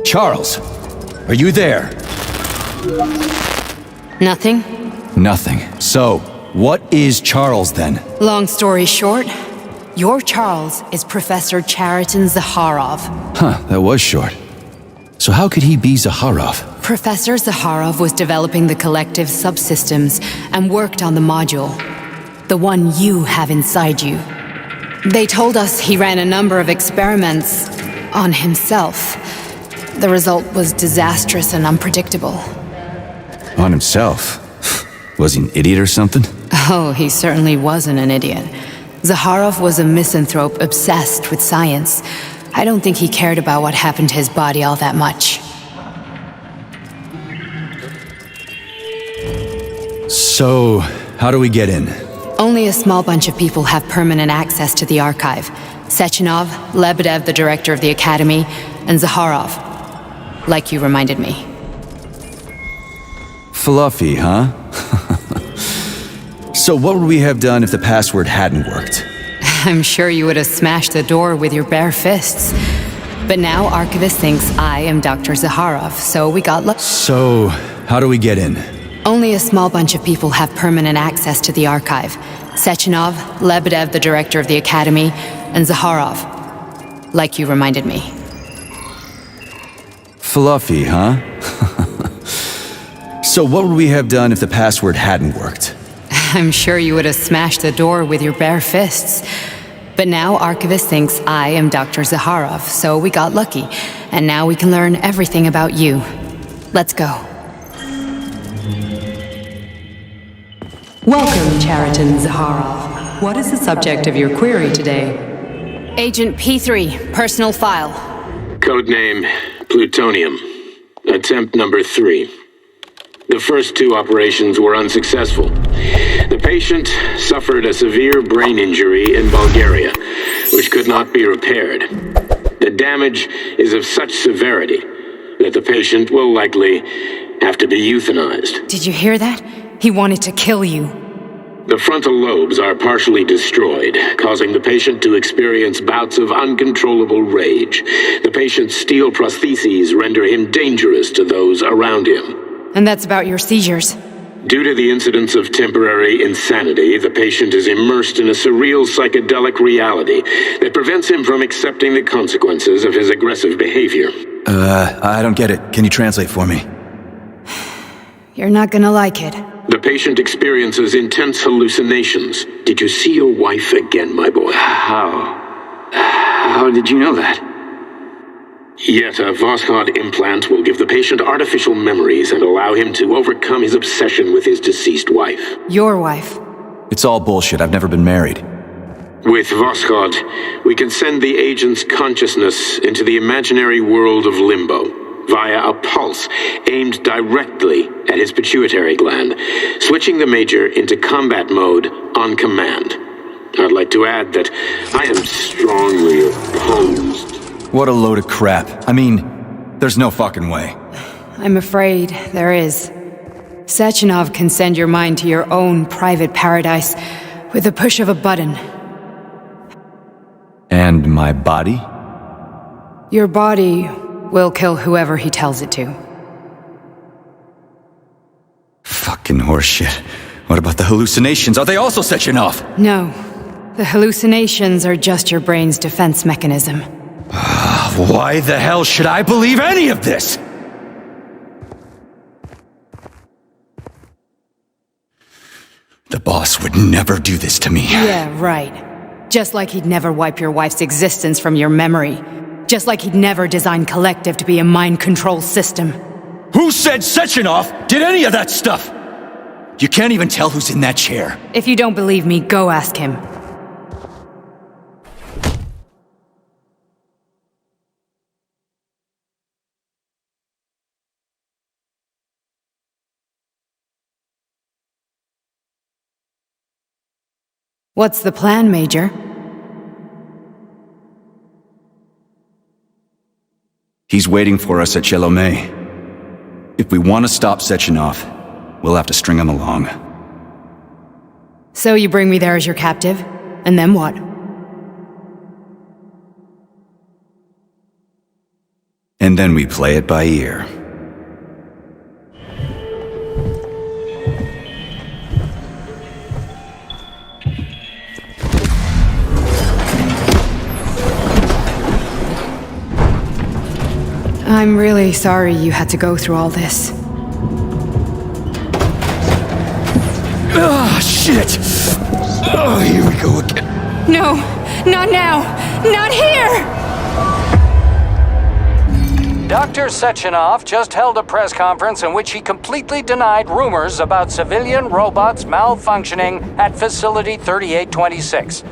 Charles, are you there? Nothing? Nothing. So, what is Charles then? Long story short, your Charles is Professor Chariton Zakharov. Huh, that was short. So how could he be Zakharov? Professor Zakharov was developing the collective subsystems and worked on the module. The one you have inside you. They told us he ran a number of experiments on himself. The result was disastrous and unpredictable. On himself? Was he an idiot or something? Oh, he certainly wasn't an idiot. Zakharov was a misanthrope obsessed with science. I don't think he cared about what happened to his body all that much. So, how do we get in? Only a small bunch of people have permanent access to the archive. Sechenov, Lebedev, the director of the academy, and Zakharov. Like you reminded me. Fluffy, huh? So what would we have done if the password hadn't worked? I'm sure you would have smashed the door with your bare fists. But now Archivist thinks I am Dr. Zakharov, so we got So, how do we get in? Only a small bunch of people have permanent access to the archive. Sechenov, Lebedev, the director of the academy, and Zakharov. Like you reminded me. Fluffy, huh? So what would we have done if the password hadn't worked? I'm sure you would have smashed the door with your bare fists. But now Archivist thinks I am Dr. Zakharov, so we got lucky. And now we can learn everything about you. Let's go. Welcome, Chariton Zakharov. What is the subject of your query today? Agent P3, personal file. Codename Plutonium. Attempt number 3. The first 2 operations were unsuccessful. The patient suffered a severe brain injury in Bulgaria, which could not be repaired. The damage is of such severity that the patient will likely have to be euthanized. Did you hear that? He wanted to kill you. The frontal lobes are partially destroyed, causing the patient to experience bouts of uncontrollable rage. The patient's steel prostheses render him dangerous to those around him. And that's about your seizures. Due to the incidence of temporary insanity, the patient is immersed in a surreal psychedelic reality that prevents him from accepting the consequences of his aggressive behavior. I don't get it. Can you translate for me? You're not gonna like it. The patient experiences intense hallucinations. Did you see your wife again, my boy? How did you know that? Yet a Voskhod implant will give the patient artificial memories and allow him to overcome his obsession with his deceased wife. Your wife. It's all bullshit. I've never been married. With Voskhod, we can send the agent's consciousness into the imaginary world of limbo via a pulse aimed directly at his pituitary gland, switching the Major into combat mode on command. I'd like to add that I am strongly opposed. What a load of crap. I mean, there's no fucking way. I'm afraid there is. Sechenov can send your mind to your own private paradise with the push of a button. And my body? Your body will kill whoever he tells it to. Fucking horseshit. What about the hallucinations? Are they also Sechenov? No. The hallucinations are just your brain's defense mechanism. Why the hell should I believe any of this? The boss would never do this to me. Yeah, right. Just like he'd never wipe your wife's existence from your memory. Just like he'd never design Collective to be a mind control system. Who said Sechenov did any of that stuff? You can't even tell who's in that chair. If you don't believe me, go ask him. What's the plan, Major? He's waiting for us at Chelomey. If we want to stop Sechenov, we'll have to string him along. So you bring me there as your captive? And then what? And then we play it by ear. I'm really sorry you had to go through all this. Ah, shit! Oh, here we go again. No, not now! Not here! Dr. Sechenov just held a press conference in which he completely denied rumors about civilian robots malfunctioning at Facility 3826.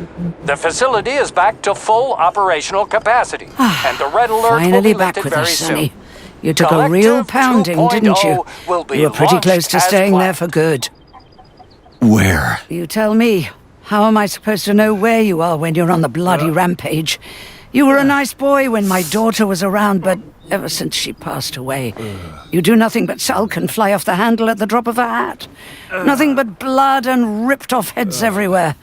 The facility is back to full operational capacity, and the red alert will Finally be back lifted with very us, Sonny. soon. You took a real pounding, didn't you? Will be You were pretty launched close to as staying there planned. for good. Where? You tell me. How am I supposed to know where you are when you're on the bloody rampage? You were a nice boy when my daughter was around, but ever since she passed away, you do nothing but sulk and fly off the handle at the drop of a hat. Nothing but blood and ripped off heads everywhere.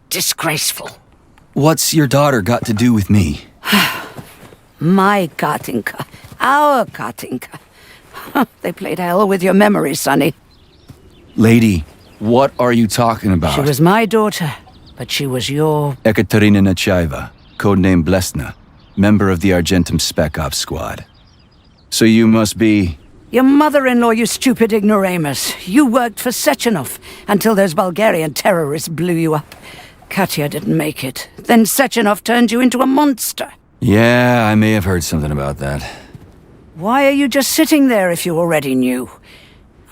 Disgraceful. What's your daughter got to do with me? My Katinka. Our Katinka. They played hell with your memory, Sonny. Lady, what are you talking about? She was my daughter, but she was your... Ekaterina Nechaeva, codename Blesna, member of the Argentum Spec Ops squad. So you must be... Your mother-in-law, you stupid ignoramus. You worked for Sechenov until those Bulgarian terrorists blew you up. Katya didn't make it. Then Sechenov turned you into a monster. Yeah, I may have heard something about that. Why are you just sitting there if you already knew?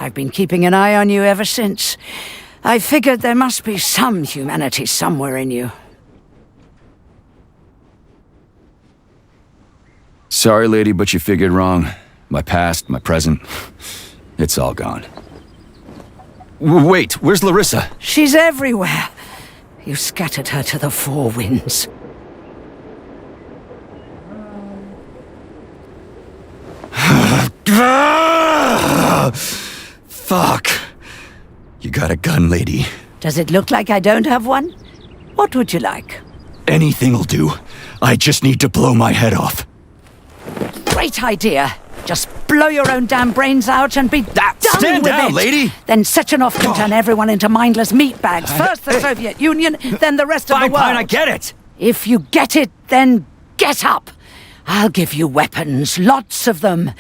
I've been keeping an eye on you ever since. I figured there must be some humanity somewhere in you. Sorry, lady, but you figured wrong. My past, my present, it's all gone. Wait, where's Larissa? She's everywhere. You scattered her to the four winds. Fuck. You got a gun, lady. Does it look like I don't have one? What would you like? Anything'll do. I just need to blow my head off. Great idea. Just blow your own damn brains out and be done stand with down, it. lady. Then Sechenov can turn everyone into mindless meatbags. First the Soviet Union, then the rest of the world. Fine, I get it. If you get it, then get up. I'll give you weapons, lots of them.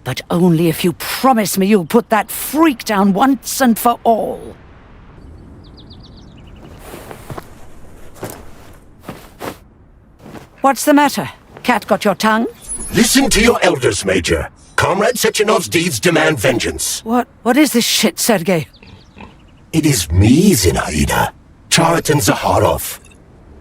But only if you promise me you'll put that freak down once and for all. What's the matter? Cat got your tongue? Listen to your elders, Major. Comrade Sechenov's deeds demand vengeance. What is this shit, Sergei? It is me, Zinaida. Chariton Zaharov.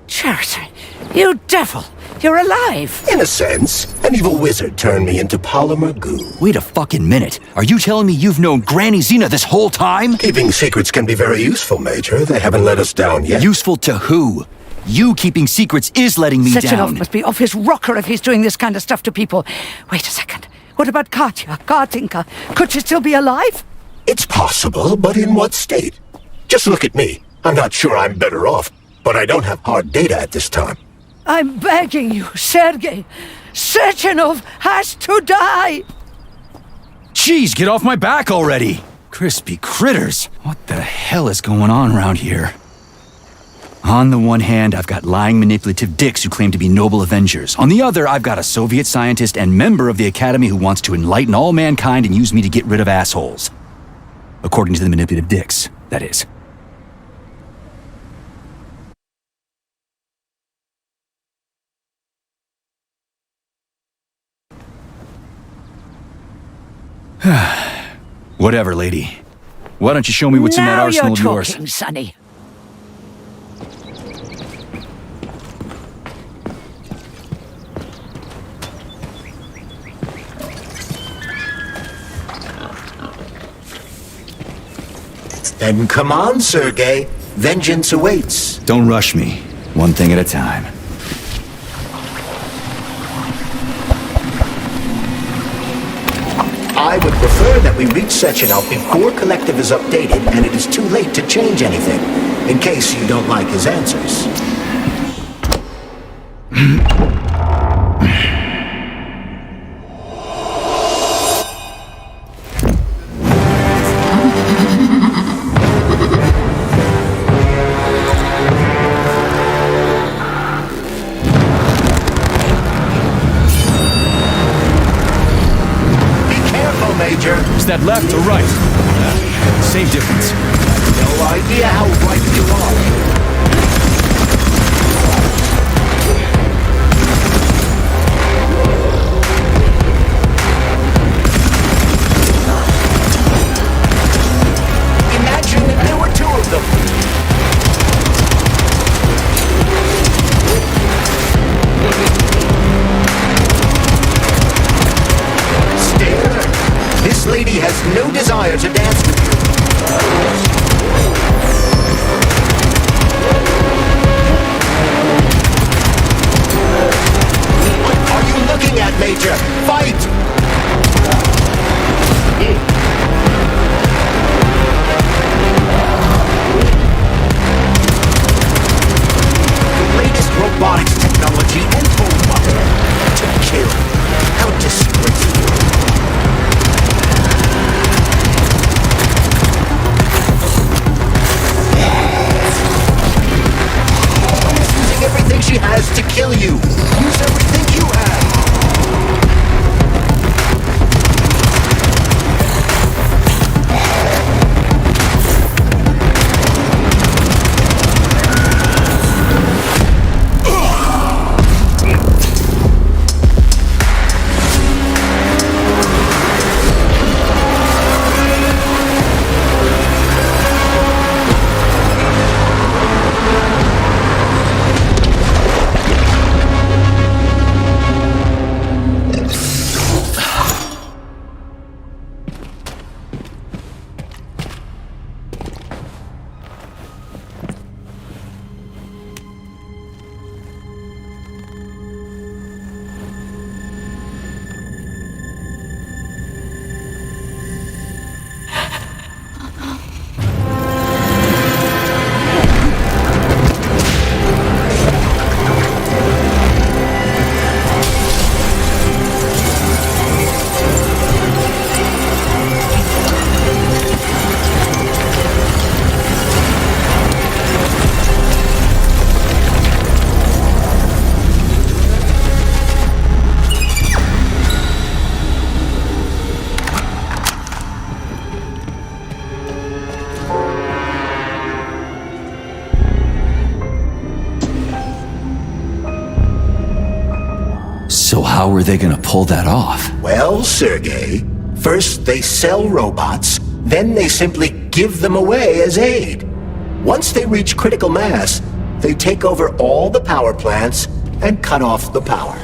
Chariton, you devil! You're alive! In a sense, an evil wizard turned me into polymer goo. Wait a fucking minute. Are you telling me you've known Granny Zena this whole time? Keeping secrets can be very useful, Major. They haven't let us down yet. Useful to who? You keeping secrets is letting me Sechenov down. must be off his rocker if he's doing this kind of stuff to people. Wait a second. What about Katya, Katinka? Could she still be alive? It's possible, but in what state? Just look at me. I'm not sure I'm better off, but I don't have hard data at this time. I'm begging you, Sergei. Sechenov has to die! Jeez, get off my back already! Crispy critters! What the hell is going on around here? On the one hand, I've got lying manipulative dicks who claim to be noble avengers. On the other, I've got a Soviet scientist and member of the Academy who wants to enlighten all mankind and use me to get rid of assholes. According to the manipulative dicks, that is. Whatever, lady. Why don't you show me what's in that arsenal of Now you're yours? talking, Sonny. Then come on, Sergei. Vengeance awaits. Don't rush me. One thing at a time. I would prefer that we reach Sechenov before Collective is updated and it is too late to change anything, in case you don't like his answers. that left or right? Same difference. No idea how right you are. Imagine if there were two of them. Stare. This lady has no desire to dance with you. What are you looking at, Major? Fight! The latest robotics technology and weapon to kill. How disgraceful. Using everything she has to kill you. Use everything you have. So how are they gonna pull that off? Well, Sergey, first they sell robots, then they simply give them away as aid. Once they reach critical mass, they take over all the power plants and cut off the power.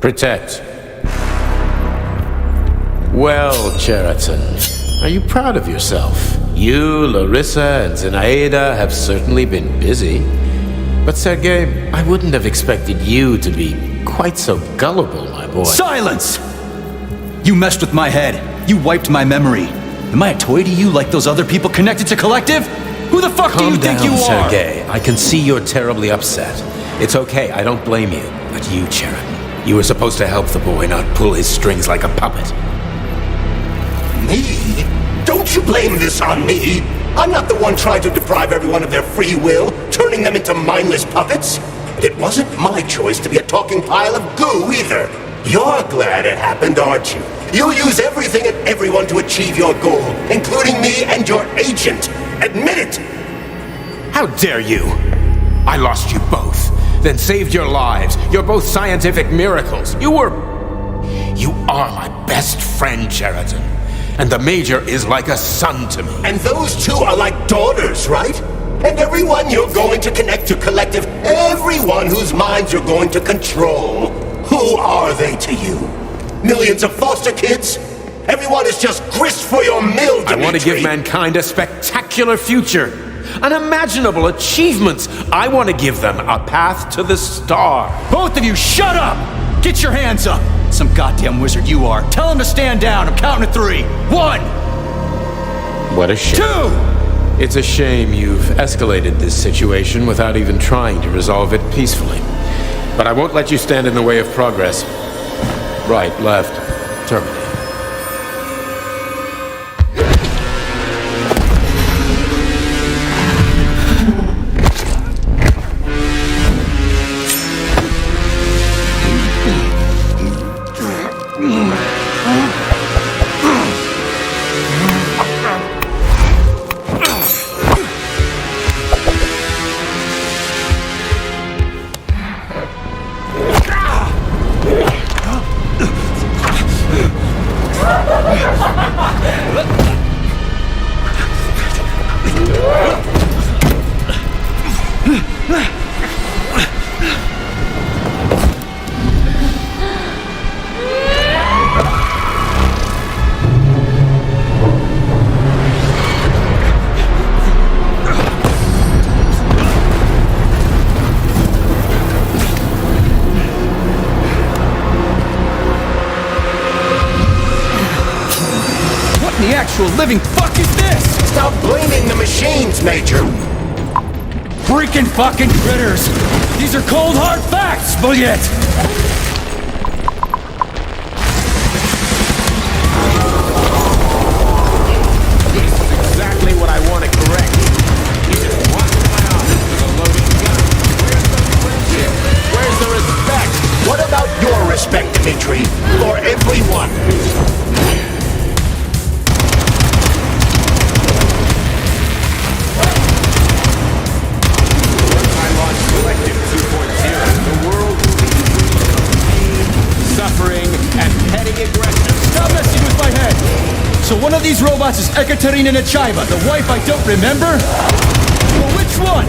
Protect. Well, Cheriton, are you proud of yourself? You, Larissa, and Zenaida have certainly been busy. But Sergei, I wouldn't have expected you to be quite so gullible, my boy. Silence! You messed with my head. You wiped my memory. Am I a toy to you like those other people connected to Collective? Who the fuck do you think you are? Calm down, Sergei. I can see you're terribly upset. It's okay, I don't blame you. But you, Cheriton, you were supposed to help the boy, not pull his strings like a puppet. Me? Don't you blame this on me? I'm not the one trying to deprive everyone of their free will, turning them into mindless puppets. And it wasn't my choice to be a talking pile of goo either. You're glad it happened, aren't you? You'll use everything and everyone to achieve your goal, including me and your agent. Admit it! How dare you! I lost you both, then saved your lives. You're both scientific miracles. You are my best friend, Cheriton. And the Major is like a son to me. And those two are like daughters, right? And everyone you're going to connect to Collective, everyone whose minds you're going to control, who are they to you? Millions of foster kids? Everyone is just grist for your mill, Dimitri. I want to give mankind a spectacular future. Unimaginable achievements. I want to give them a path to the star. Both of you, shut up! Get your hands up! Some goddamn wizard you are. Tell him to stand down. I'm counting to 3. 1! What a shame. 2! It's a shame you've escalated this situation without even trying to resolve it peacefully. But I won't let you stand in the way of progress. Right, left, terminate. Living fuck is this? Stop blaming the machines, Major! Freaking fucking critters! These are cold hard facts, Bullet! Exactly what I want to correct. You just walked in my office with a loaded gun. Where's the friendship? Where's the respect? What about your respect, Dimitri? For everyone? So one of these robots is Ekaterina Nechaeva, the wife I don't remember? Well, which one?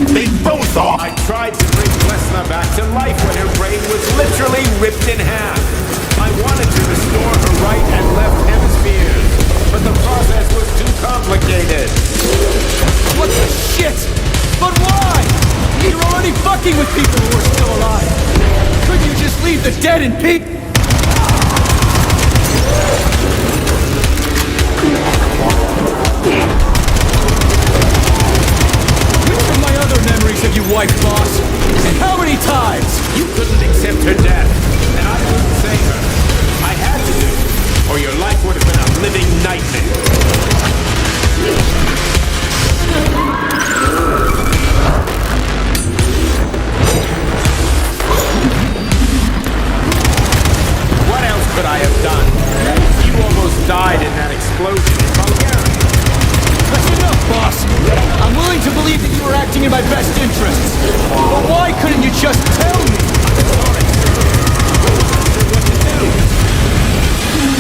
They both are! I tried to bring Lesna back to life when her brain was literally ripped in half. I wanted to restore her right and left hemispheres, but the process was too complicated. What the shit? But why? You're already fucking with people who are still alive. Couldn't you just leave the dead in peace? Which of my other memories have you wiped, boss? And how many times? You couldn't accept her death, and I couldn't save her. I had to do it, or your life would have been a living nightmare. What else could I have done? You almost died in that explosion in Bulgaria. That's enough, boss. I'm willing to believe that you were acting in my best interests. But why couldn't you just tell me?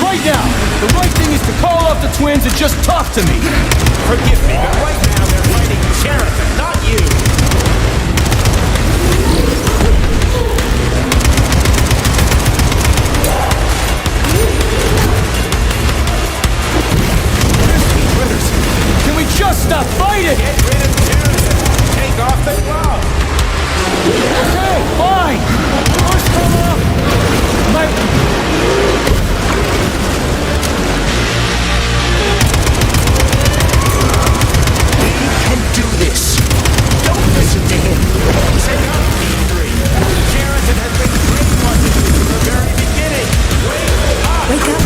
Right now, the right thing is to call off the twins and just talk to me. Forgive me, but right now they're fighting Cheriton, not you. it! Get rid of Cheriton! Take off the glove! Okay, fine! Doors come up! We can do this. Don't listen to him. Take up P3! Cheriton has been brainwashing you from the very beginning! Wake up! Wake up.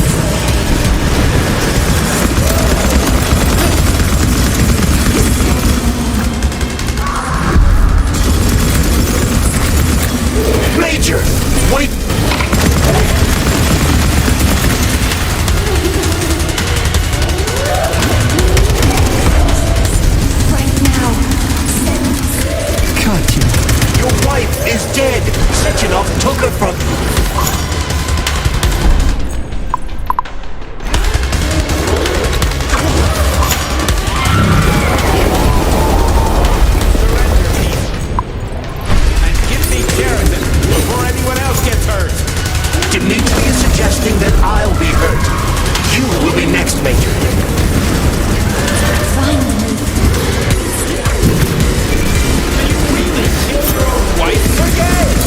Major, wait. Right now. God, Your wife is dead. Sechenov took her from you. And give me Cheriton before anyone else gets hurt! Dimitri is suggesting that I'll be hurt. You will be next, Major. Finally. You really killed your own wife? Forget it!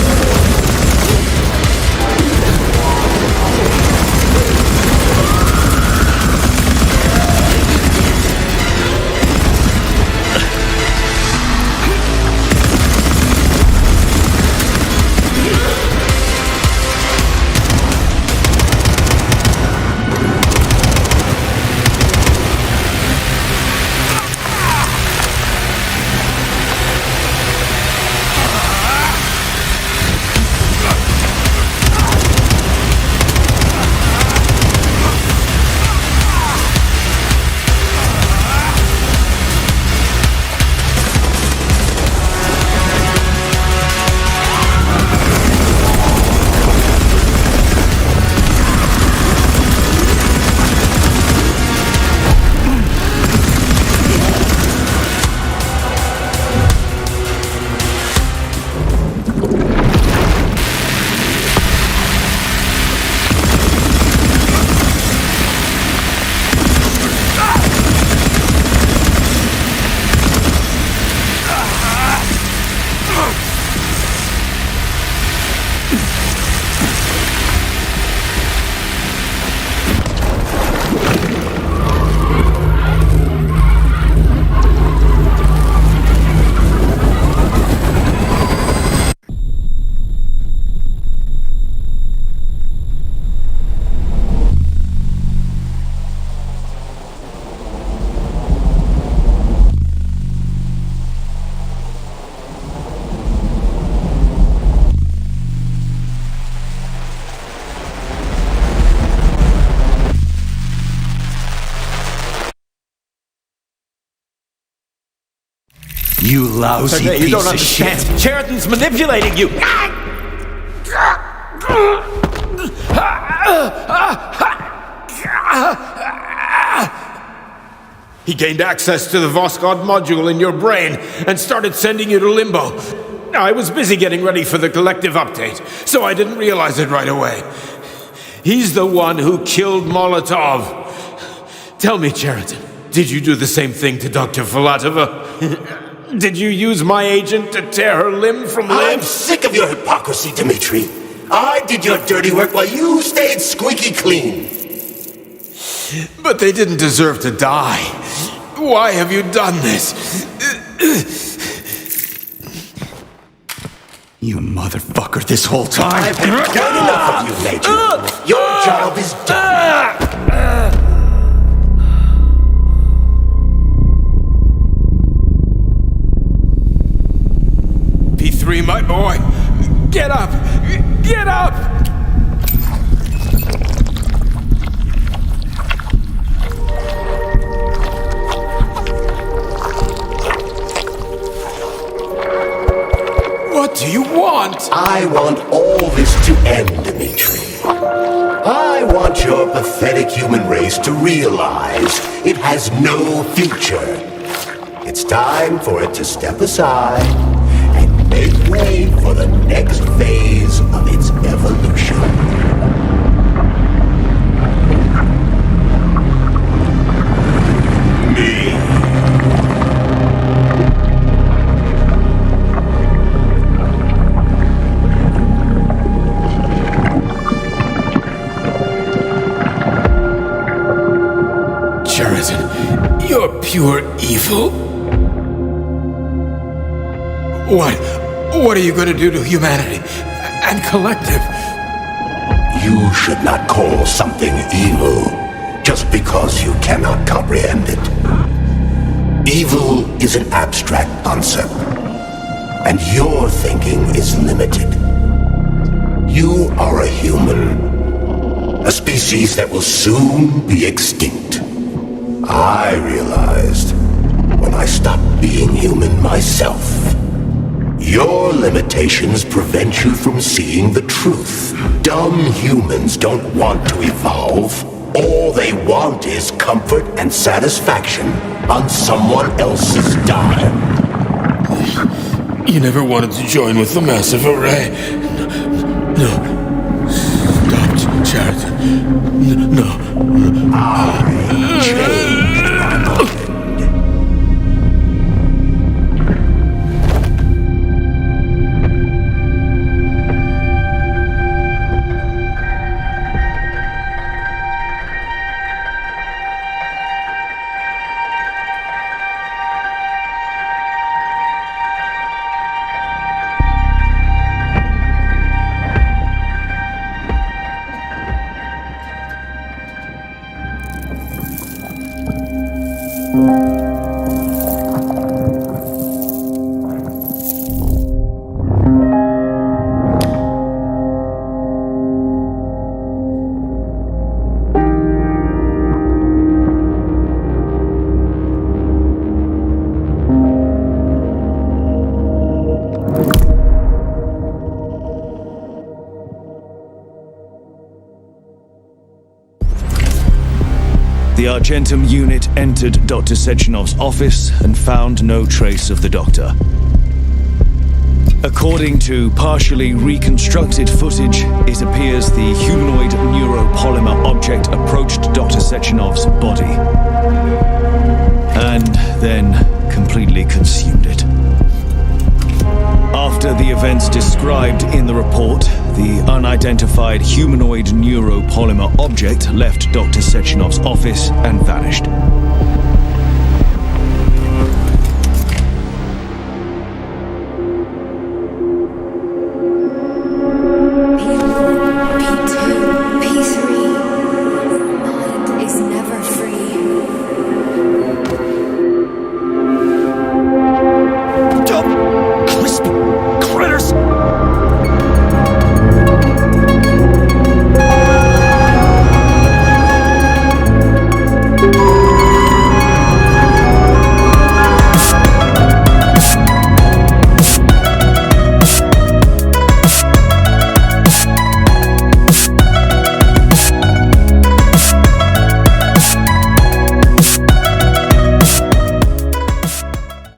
you lousy Sergei, piece you don't of understand. shit. Cheriton's manipulating you! He gained access to the Voskhod module in your brain and started sending you to limbo. I was busy getting ready for the collective update, so I didn't realize it right away. He's the one who killed Molotov. Tell me, Cheriton, did you do the same thing to Dr. Filatova? Did you use my agent to tear her limb from limb? I'm sick of your hypocrisy, Dimitri. I did your dirty work while you stayed squeaky clean. But they didn't deserve to die. Why have you done this? You motherfucker this whole time. I've had quite enough of you, Major. Your job is done. P3, my boy. Get up! Get up! What do you want? I want all this to end, Dimitri. I want your pathetic human race to realize it has no future. It's time for it to step aside and make way for the next phase of its evolution. Me. What are you going to do to humanity and collective? You should not call something evil just because you cannot comprehend it. Evil is an abstract concept, and your thinking is limited. You are a human, a species that will soon be extinct. I realized when I stopped being human myself. Your limitations prevent you from seeing the truth. Dumb humans don't want to evolve. All they want is comfort and satisfaction on someone else's dime. You never wanted to join with the massive array. No. Stop, Chariton. No. I changed my mind. The Argentum unit entered Dr. Sechenov's office and found no trace of the doctor. According to partially reconstructed footage, it appears the humanoid neuropolymer object approached Dr. Sechenov's body and then completely consumed it. After the events described in the report, the unidentified humanoid neuropolymer object left Dr. Sechenov's office and vanished.